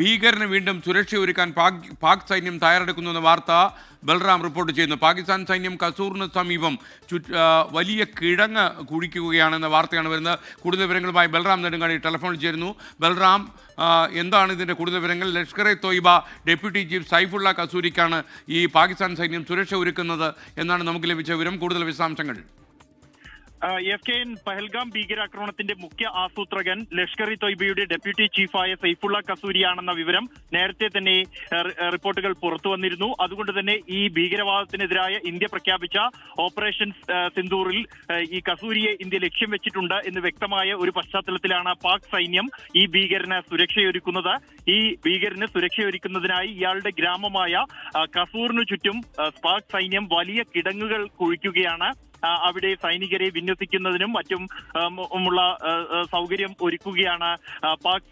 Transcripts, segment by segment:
ഭീകരന് വീണ്ടും സുരക്ഷയൊരുക്കാൻ പാക് സൈന്യം തയ്യാറെടുക്കുന്നുവെന്ന വാർത്ത ബൽറാം റിപ്പോർട്ട് ചെയ്യുന്നു. പാകിസ്ഥാൻ സൈന്യം കസൂറിന് സമീപം വലിയ കിഴങ്ങ് കുഴിക്കുകയാണെന്ന വാർത്തയാണ് വരുന്നത്. കൂടുതൽ വിവരങ്ങളുമായി ബൽറാം നെടുങ്ങാടി ടെലിഫോണിൽ ചേരുന്നു. ബൽറാം, എന്താണ് ഇതിൻ്റെ കൂടുതൽ വിവരങ്ങൾ? ലഷ്കർ-ഇ തോയ്ബ ഡെപ്യൂട്ടി ചീഫ് സൈഫുള്ള കസൂരിക്കാണ് ഈ പാകിസ്ഥാൻ സൈന്യം സുരക്ഷ ഒരുക്കുന്നത് എന്നാണ് നമുക്ക് ലഭിച്ച വിവരം. കൂടുതൽ വിശദാംശങ്ങൾ. FKN പഹൽഗാം ഭീകരാക്രമണത്തിന്റെ മുഖ്യ ആസൂത്രകൻ ലഷ്കർ-ഇ തോയ്ബയുടെ ഡെപ്യൂട്ടി ചീഫായ സൈഫുള്ള കസൂരിയാണെന്ന വിവരം നേരത്തെ തന്നെ റിപ്പോർട്ടുകൾ പുറത്തു വന്നിരുന്നു. അതുകൊണ്ട് തന്നെ ഈ ഭീകരവാദത്തിനെതിരായ ഇന്ത്യ പ്രഖ്യാപിച്ച ഓപ്പറേഷൻ സിന്ദൂറിൽ ഈ കസൂരിയെ ഇന്ത്യ ലക്ഷ്യം വെച്ചിട്ടുണ്ട് എന്ന് വ്യക്തമായ ഒരു പശ്ചാത്തലത്തിലാണ് പാക് സൈന്യം ഈ ഭീകരന് സുരക്ഷയൊരുക്കുന്നത്. ഈ ഭീകരന് സുരക്ഷയൊരുക്കുന്നതിനായി ഇയാളുടെ ഗ്രാമമായ കസൂറിനു ചുറ്റും പാക് സൈന്യം വലിയ കിടങ്ങുകൾ കുഴിക്കുകയാണ്. അവിടെ സൈനികരെ വിന്യസിക്കുന്നതിനും മറ്റും ഉള്ള സൗകര്യം ഒരുക്കുകയാണ് പാക്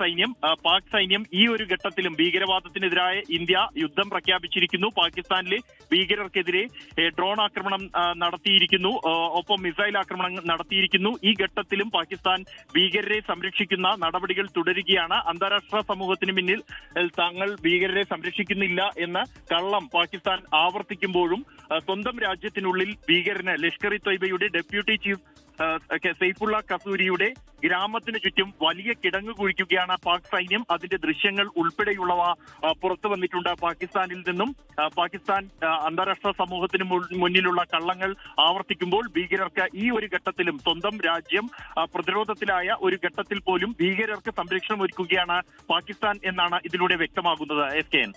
സൈന്യം ഈ ഒരു ഘട്ടത്തിലും ഭീകരവാദത്തിനെതിരായ ഇന്ത്യ യുദ്ധം പ്രഖ്യാപിച്ചിരിക്കുന്നു. പാകിസ്ഥാനിലെ ഭീകരർക്കെതിരെ ഡ്രോൺ ആക്രമണം നടത്തിയിരിക്കുന്നു, ഒപ്പം മിസൈൽ ആക്രമണം നടത്തിയിരിക്കുന്നു. ഈ ഘട്ടത്തിലും പാകിസ്ഥാൻ ഭീകരരെ സംരക്ഷിക്കുന്ന നടപടികൾ തുടരുകയാണ്. അന്താരാഷ്ട്ര സമൂഹത്തിന് മുന്നിൽ തങ്ങൾ ഭീകരരെ സംരക്ഷിക്കുന്നില്ല എന്ന കള്ളം പാകിസ്ഥാൻ ആവർത്തിക്കുമ്പോഴും സ്വന്തം രാജ്യത്തിനുള്ളിൽ ഭീകരന് ലഷ്കർ-ഇ തോയ്ബയുടെ ഡെപ്യൂട്ടി ചീഫ് സൈഫുള്ള കസൂരിയുടെ ഗ്രാമത്തിന് ചുറ്റും വലിയ കിടങ്ങ് കുഴിക്കുകയാണ് പാക് സൈന്യം. അതിന്റെ ദൃശ്യങ്ങൾ ഉൾപ്പെടെയുള്ളവ പുറത്തു വന്നിട്ടുണ്ട് പാകിസ്ഥാനിൽ നിന്നും. പാകിസ്ഥാൻ അന്താരാഷ്ട്ര സമൂഹത്തിന് മുന്നിലുള്ള കള്ളങ്ങൾ ആവർത്തിക്കുമ്പോൾ ഭീകരർക്ക് ഈ ഒരു ഘട്ടത്തിലും സ്വന്തം രാജ്യം പ്രതിരോധത്തിലായ ഒരു ഘട്ടത്തിൽ പോലും ഭീകരർക്ക് സംരക്ഷണം ഒരുക്കുകയാണ് പാകിസ്ഥാൻ എന്നാണ് ഇതിലൂടെ വ്യക്തമാകുന്നത്. FKN.